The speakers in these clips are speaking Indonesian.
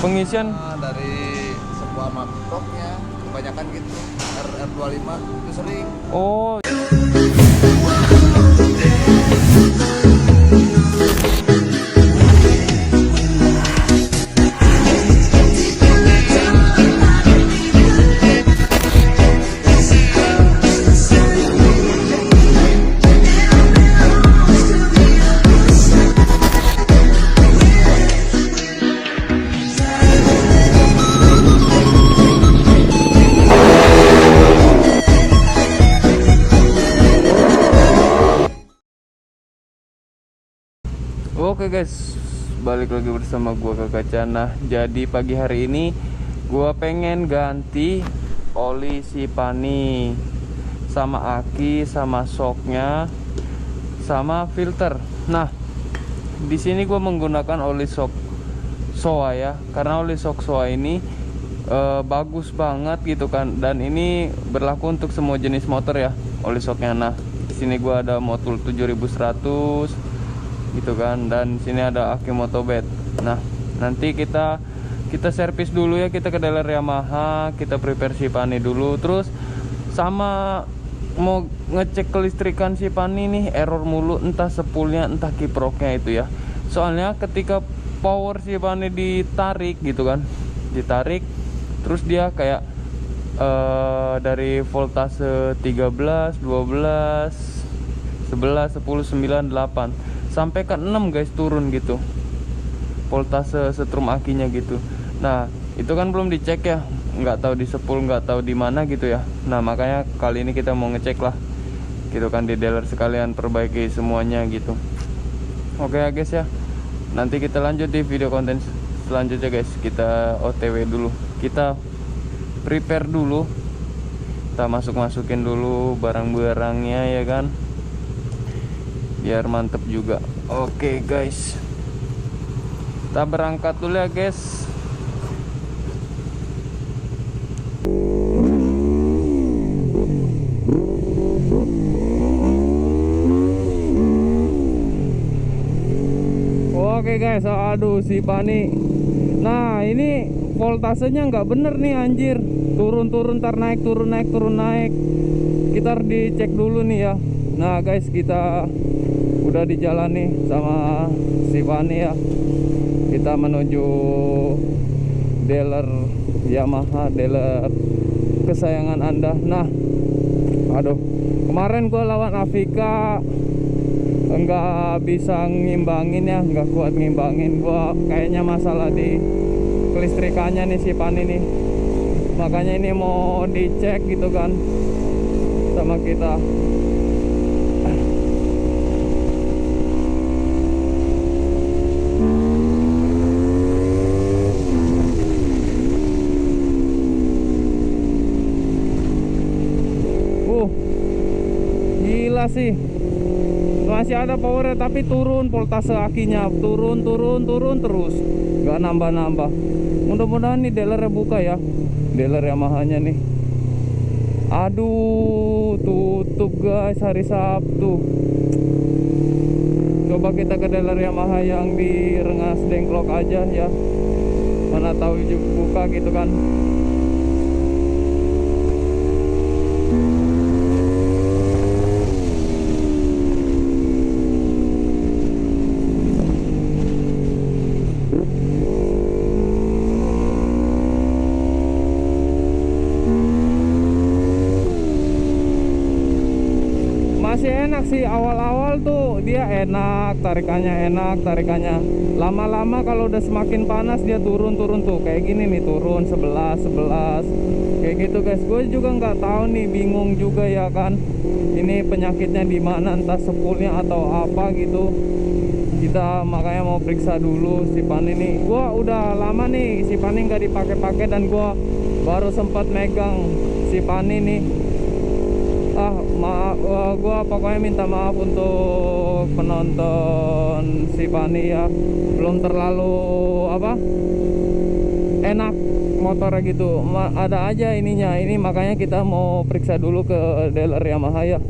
Pengisian dari sebuah mangkoknya kebanyakan gitu. RR25 itu sering. oh. Oke guys, balik lagi bersama gua Kakak Cana. Jadi pagi hari ini gua pengen ganti oli Sipani sama aki, sama shocknya, sama filter. Nah, di sini gua menggunakan oli shock Showa ya, karena oli shock Showa ini bagus banget gitu kan, dan ini berlaku untuk semua jenis motor ya, oli shocknya. Nah, di sini gua ada Motul 7100 gitu kan, dan sini ada aki Motobed. Nah, nanti kita servis dulu ya, kita ke dealer Yamaha, kita prepare Sipani dulu, terus sama mau ngecek kelistrikan Sipani nih, error mulu, entah spoolnya entah kiproknya itu ya. Soalnya ketika power Sipani ditarik gitu kan, ditarik terus dia kayak dari voltase 13, 12, 11, 10, 9, 8 sampai ke 6 guys, turun gitu voltase setrum akinya gitu. Nah, itu kan belum dicek ya, nggak tahu di spool, nggak tahu di mana gitu ya. Nah, makanya kali ini kita mau ngecek lah gitu kan di dealer, sekalian perbaiki semuanya gitu. Oke ya guys ya, nanti kita lanjut di video konten selanjutnya guys. Kita OTW dulu, kita prepare dulu, kita masukin dulu barang-barangnya ya kan, biar mantep juga. Oke guys, kita berangkat dulu ya guys. Oke guys, aduh Sipani. Nah, ini voltasenya nggak bener nih anjir, turun tar naik, turun naik. Kita harus dicek dulu nih ya. Nah guys, kita udah di jalan nih sama Sipani ya. Kita menuju dealer Yamaha, dealer kesayangan Anda. Nah, aduh, kemarin gua lawan Afika enggak bisa ngimbangin ya, enggak kuat ngimbangin. Gua kayaknya masalah di kelistrikannya nih Sipani nih. Makanya ini mau dicek gitu kan sama kita. Gila sih, masih ada powernya tapi turun voltase akinya, turun terus, nggak nambah. Mudah-mudahan nih dealernya buka ya, dealer Yamahanya nih. Aduh, tutup guys hari Sabtu. Coba kita ke dealer Yamaha yang di Rengas Dengklok aja ya, mana tahu juga buka gitu kan. Masih enak sih, awal-awal tuh dia enak, tarikannya lama-lama kalau udah semakin panas dia turun tuh kayak gini nih, turun 11 kayak gitu guys. Gue juga nggak tahu nih, bingung juga ya kan, ini penyakitnya di mana, entah spoolnya atau apa gitu. Kita makanya mau periksa dulu Sipani nih. Gue udah lama nih Sipani nggak dipakai dan gue baru sempat megang Sipani nih. Maaf, gua pokoknya minta maaf untuk penonton Sipani ya, belum terlalu enak motornya gitu, ada aja ininya. Ini makanya kita mau periksa dulu ke dealer Yamaha ya,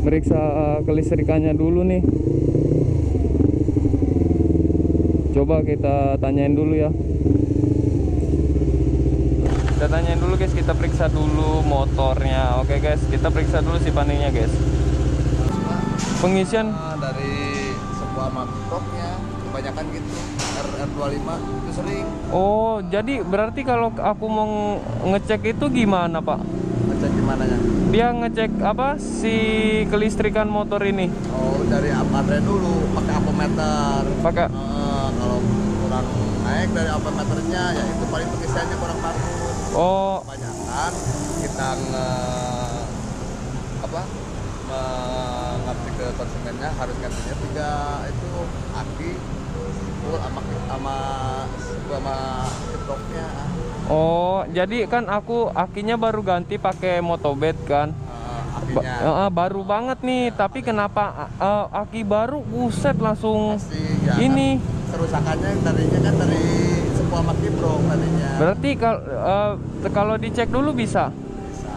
periksa kelistrikannya dulu nih. Coba kita tanyain dulu ya. Kita tanyain dulu guys, kita periksa dulu motornya. Oke guys, kita periksa dulu si paninya guys. Pengisian dari sebuah mangkoknya kebanyakan gitu RR25 itu sering. Oh, jadi berarti kalau aku mau ngecek itu gimana Pak? Ngecek gimana ya? Dia ngecek apa si kelistrikan motor ini? Oh, dari baterai dulu pakai ampermeter. Pakai kalau kurang naik dari ampermeternya ya itu paling pengisiannya kurang bagus. Oh, Kebanyakan kita ngerti ke konsumennya harus gantinya 3 itu aki full sama kiproknya. oh, jadi kan aku akinya baru ganti pakai Motobed kan. Akinya Baru banget nih, tapi kenapa aki baru buset langsung pasti ya, ini. kan kerusakannya tadinya kan dari sebuah kiprok tadinya. Berarti kalau dicek dulu bisa. Bisa.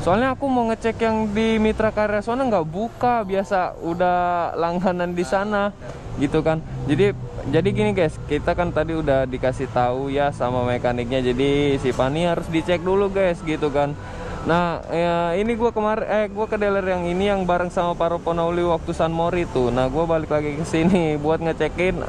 Soalnya aku mau ngecek yang di Mitra Karya Sona nggak buka, biasa udah langganan di sana gitu kan. Jadi gini guys, kita kan tadi udah dikasih tahu ya sama mekaniknya, jadi si Pani harus dicek dulu guys gitu kan. Nah ya, ini gua ke dealer yang ini yang bareng sama Paro Ponauli waktu San Mori tuh. Nah gua balik lagi ke sini buat ngecekin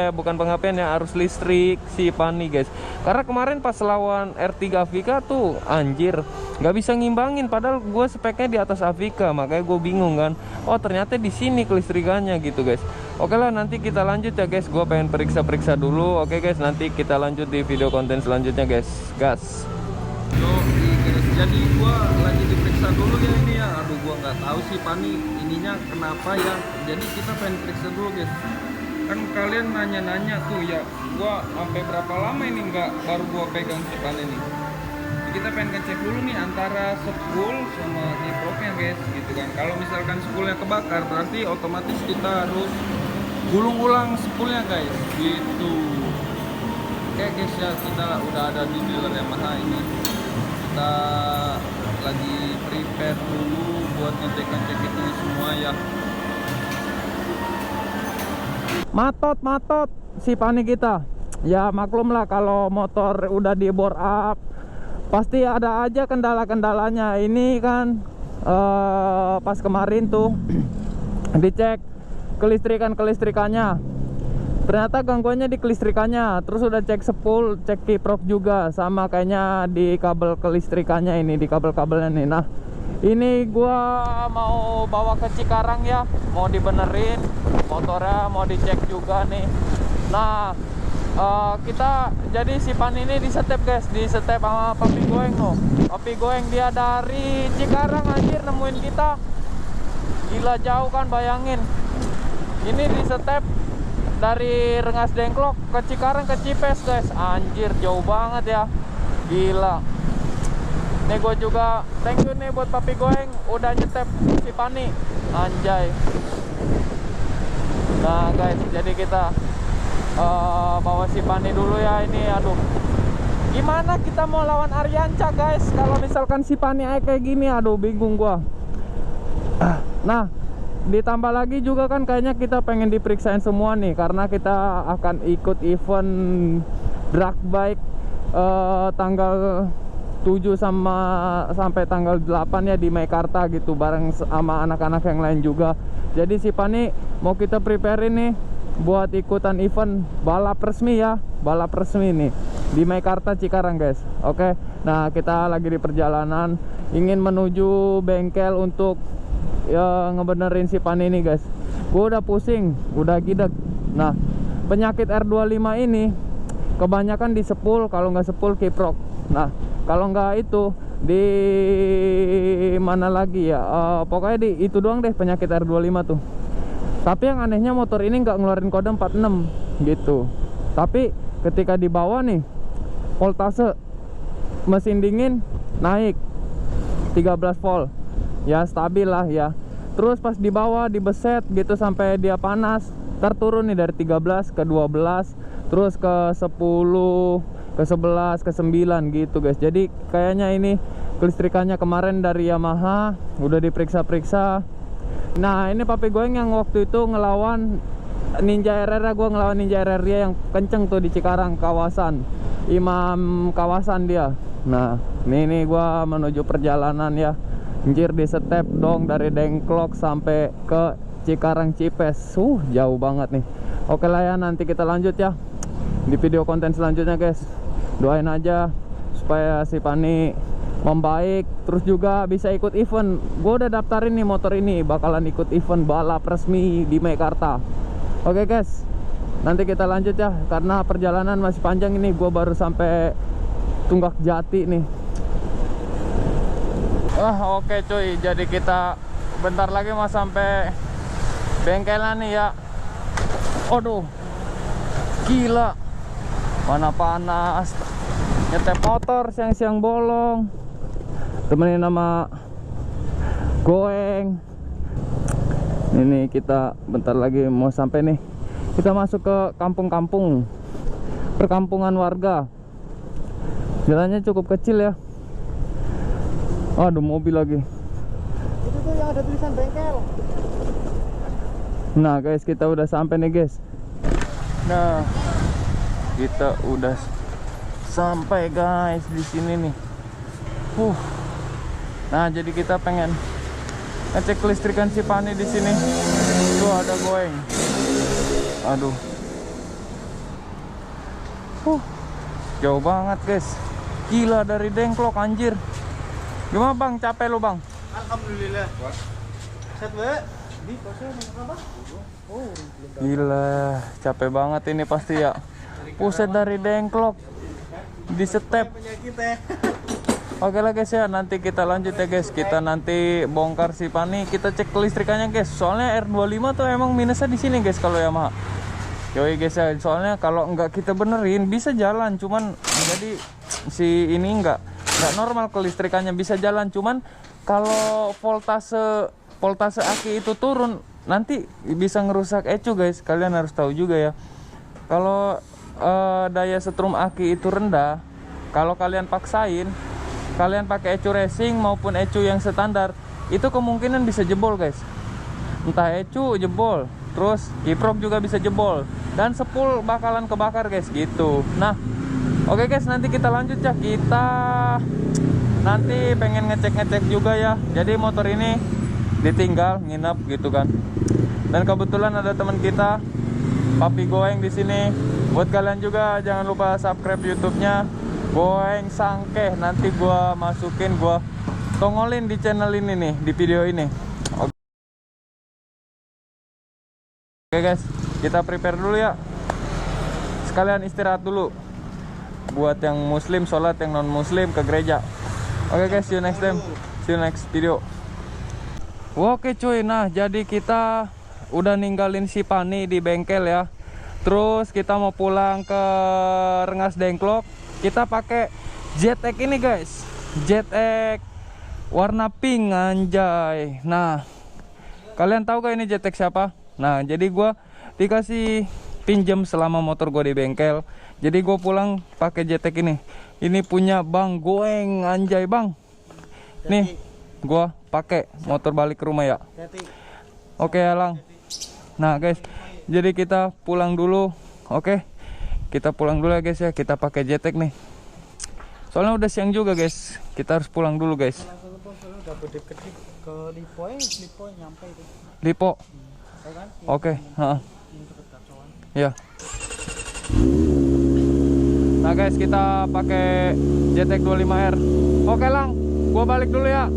bukan pengapian ya, arus listrik si Pani guys. Karena kemarin pas lawan R3 Avica tuh anjir nggak bisa ngimbangin, padahal gue speknya di atas Avica, makanya gue bingung kan. Oh ternyata di sini kelistrikannya gitu guys. Oke lah, nanti kita lanjut ya guys. Gue pengen periksa dulu. Oke guys, nanti kita lanjut di video konten selanjutnya guys. Gas. Jadi gua lagi diperiksa dulu ya ini ya. Aduh, gua nggak tahu sih Pani ininya kenapa ya. Jadi kita pengen periksa dulu guys. Kan kalian nanya-nanya tuh ya. Gua sampai berapa lama ini baru gua pegang si Pani nih. Jadi kita pengen ngecek dulu nih antara spool sama kiproknya guys gitu kan. Kalau misalkan spoolnya kebakar berarti otomatis kita harus gulung ulang spoolnya guys gitu. Oke guys ya, kita udah ada di dealer Yamaha ini. Kita lagi prepare dulu buat ngecek ini semua ya. Matot si Pani kita. Ya maklum lah kalau motor udah di bore up pasti ada aja kendala-kendalanya. Ini kan pas kemarin tuh dicek kelistrikannya. Ternyata gangguannya di kelistrikannya. Terus udah cek spool, cek kiprok juga, sama kayaknya di kabel kelistrikannya ini, di kabel-kabelnya nih. Nah ini gua mau bawa ke Cikarang ya, mau dibenerin motornya, mau dicek juga nih. Nah kita jadi si Pan ini disetep guys, disetep sama Papi Goeng loh. Papi Goeng dia dari Cikarang anjir nemuin kita. Gila jauh kan, bayangin. Ini disetep dari Rengas Dengklok ke Cikarang ke Cipes guys. Anjir jauh banget ya. Gila. Nih gue juga thank you nih buat Papi Goeng udah nyetep si Pani. Anjay. Nah guys, jadi kita bawa si Pani dulu ya ini. Aduh, gimana kita mau lawan Arianca guys kalau misalkan si Pani kayak gini? Aduh bingung gua. Nah ditambah lagi juga kan kayaknya kita pengen diperiksain semua nih, karena kita akan ikut event drag bike tanggal 7 sampai tanggal 8 ya di Meikarta gitu, bareng sama anak-anak yang lain juga. Jadi si Pani mau kita prepare nih buat ikutan event balap resmi ya, balap resmi nih di Meikarta Cikarang guys. Oke, nah kita lagi di perjalanan ingin menuju bengkel untuk ya ngebenerin si Pani ini guys. Gue udah pusing, udah gidek. Nah penyakit R25 ini kebanyakan di spool, kalau nggak spool kiprok. Nah kalau nggak itu di mana lagi ya, pokoknya di itu doang deh penyakit R25 tuh. Tapi yang anehnya motor ini nggak ngeluarin kode 46 gitu. Tapi ketika dibawa nih voltase mesin dingin naik 13 volt ya, stabil lah ya. Terus pas dibawa dibeset gitu sampai dia panas, terturun nih dari 13 ke 12, terus ke 10, ke 11, ke 9 gitu guys. Jadi kayaknya ini kelistrikannya kemarin dari Yamaha udah diperiksa-periksa. Nah ini Papi Goeng yang waktu itu ngelawan Ninja RR gue ngelawan Ninja RR dia yang kenceng tuh di Cikarang kawasan Imam kawasan dia. Nah ini gue menuju perjalanan ya. Anjir di step dong dari Dengklok sampai ke Cikarang Cipes. Jauh banget nih. Oke lah ya, nanti kita lanjut ya di video konten selanjutnya guys. Doain aja supaya si Pani membaik, terus juga bisa ikut event. Gue udah daftarin nih motor ini, bakalan ikut event balap resmi di Mekarta. Oke guys, nanti kita lanjut ya, karena perjalanan masih panjang ini. Gue baru sampai Tunggak Jati nih. Oke cuy, jadi kita bentar lagi mau sampai bengkelan nih ya. Aduh, gila, mana panas. Nyetek motor siang-siang bolong, temenin nama Goeng. Ini kita bentar lagi mau sampai nih. Kita masuk ke kampung-kampung, perkampungan warga. Jalannya cukup kecil ya. Aduh, mobil lagi. Itu tuh yang ada tulisan bengkel. Nah guys, kita udah sampai nih guys. Nah, kita udah sampai guys di sini nih. Nah, jadi kita pengen ngecek kelistrikan si Pani di sini. Tuh ada Goeng. Aduh. Jauh banget guys. Gila, dari Dengklok anjir. Gimana bang, capek lo bang? Alhamdulillah. Set we. Di pose apa? Oh, Gila, capek banget ini pasti ya. Puset dari Dengklok di step. penyakit ya. Oke lah guys ya, nanti kita lanjut ya guys. Kita nanti bongkar si Pani, kita cek kelistrikannya guys. Soalnya R25 tuh emang minusnya di sini guys kalau Yamaha. Yoi guys ya, soalnya kalau nggak kita benerin bisa jalan, cuman jadi si ini nggak normal kelistrikannya. Bisa jalan, cuman kalau voltase aki itu turun nanti bisa ngerusak ecu guys. Kalian harus tahu juga ya, kalau daya setrum aki itu rendah, kalau kalian paksain, kalian pakai ecu racing maupun ecu yang standar, itu kemungkinan bisa jebol guys. Entah ecu jebol, terus kiprok juga bisa jebol, dan sepul bakalan kebakar guys gitu. Nah oke guys, nanti kita lanjut ya. Kita nanti pengen ngecek juga ya. Jadi motor ini ditinggal nginep gitu kan. Dan kebetulan ada teman kita, Papi Goeng di sini. Buat kalian juga jangan lupa subscribe YouTube-nya Goeng Sangkeh. Nanti gua masukin, gua tongolin di channel ini nih, di video ini. Oke guys, kita prepare dulu ya. Sekalian istirahat dulu. Buat yang muslim sholat, yang non muslim ke gereja. Oke guys, see you next time. See you next video. Oke cuy, nah jadi kita udah ninggalin si Pani di bengkel ya. Terus kita mau pulang ke Rengas Dengklok. Kita pakai ZX ini guys, ZX warna pink anjay. Nah kalian tahu gak ini ZX siapa? Nah jadi gua dikasih pinjam selama motor gue di bengkel. Jadi gue pulang pakai ZX ini. Ini punya Bang Goeng anjay bang. Nih gue pakai motor balik ke rumah ya. Oke Alang. Nah guys, jadi kita pulang dulu. Oke, kita pulang dulu ya guys ya. Kita pakai ZX nih. Soalnya udah siang juga guys. Kita harus pulang dulu guys. Ke Lipo nyampe itu. Lipo. Oke, ya. Nah guys, kita pakai ZX 25R. Oke Lang, gua balik dulu ya.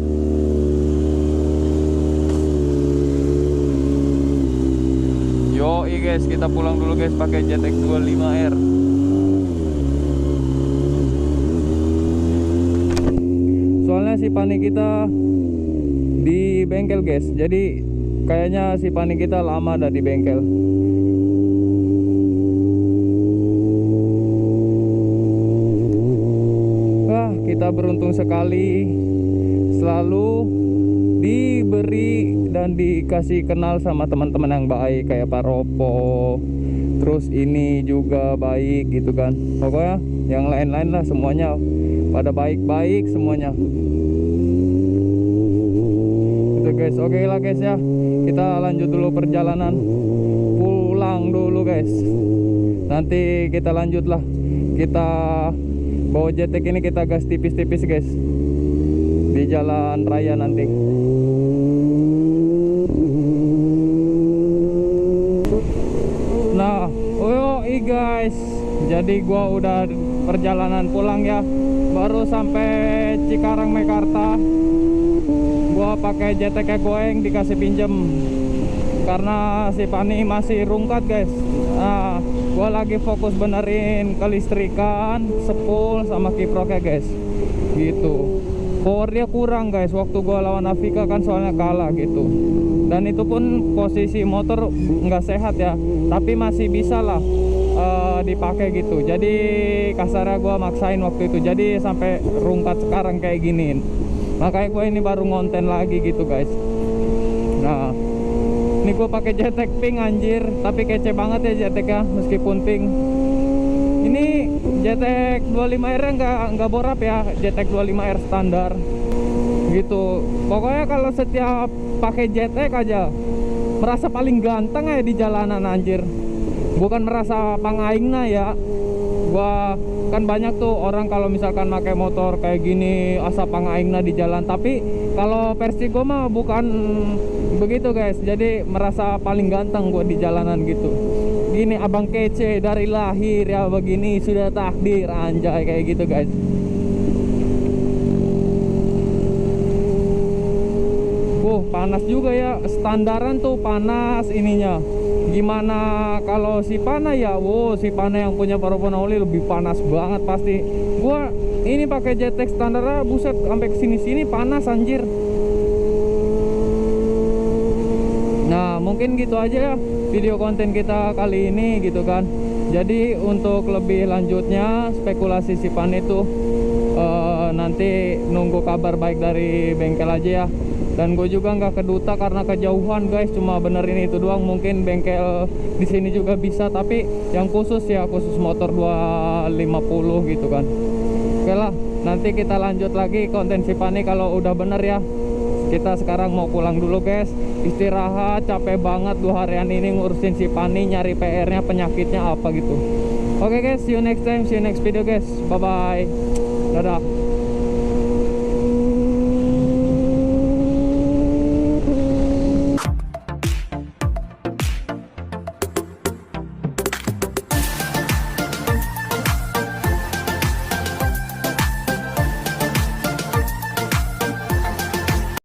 Yoi guys, kita pulang dulu guys pakai ZX 25R. Soalnya si Pani kita di bengkel guys. Jadi kayaknya si Pani kita lama ada di bengkel. Kita beruntung sekali selalu diberi dan dikasih kenal sama teman-teman yang baik kayak Pak Ropo. Terus ini juga baik gitu kan. Pokoknya yang lain-lain lah semuanya pada baik-baik semuanya. Itu guys. Oke lah guys ya. Kita lanjut dulu perjalanan pulang. pulang dulu guys. Nanti kita lanjut lah. Kita bawa jetek ini kita gas tipis-tipis guys di jalan raya nanti. Nah, yoi guys. Jadi gua udah perjalanan pulang ya. Baru sampai Cikarang Mekarta. Gua pakai jeteknya goeng dikasih pinjem karena si Pani masih rungkat guys. Nah, gua lagi fokus benerin kelistrikan, sepul sama kiproknya guys. Gitu. Powernya kurang guys waktu gua lawan Afrika kan soalnya kalah gitu. Dan itu pun posisi motor nggak sehat ya, tapi masih bisa lah dipakai gitu. Jadi kasarnya gua maksain waktu itu. Jadi sampai rungkat sekarang kayak gini. Makanya gue ini baru ngonten lagi gitu guys. Nah, ini gue pakai jetek pink anjir, tapi kece banget ya jeteknya meskipun pink. Ini jetek 25R nggak borap ya, jetek 25R standar gitu. Pokoknya kalau setiap pakai jetek aja merasa paling ganteng ya di jalanan anjir. Bukan merasa pangaingna ya. Gua kan banyak tuh orang kalau misalkan pakai motor kayak gini asa pangaingna di jalan, tapi kalau versi gue mah bukan begitu guys. Jadi merasa paling ganteng gue di jalanan gitu. Gini abang kece dari lahir ya, begini sudah takdir anjay kayak gitu guys. Panas juga ya, standaran tuh panas ininya. Gimana kalau si Pana ya? Wow, si Pana yang punya Paroponoli lebih panas banget pasti. Gua ini pakai jetek standar buset sampai kesini-sini panas anjir. Nah, mungkin gitu aja ya video konten kita kali ini gitu kan. Jadi untuk lebih lanjutnya spekulasi si Pana itu nanti nunggu kabar baik dari bengkel aja ya. Dan gue juga nggak keduta karena kejauhan guys, cuma benerin itu doang. Mungkin bengkel di sini juga bisa, tapi yang khusus ya khusus motor 250 gitu kan. Oke lah, nanti kita lanjut lagi konten si Pani kalau udah bener ya. Kita sekarang mau pulang dulu guys, istirahat, capek banget 2 harian ini ngurusin si Pani, nyari PR-nya, penyakitnya apa gitu. Oke guys, see you next time, see you next video guys, bye bye, dadah.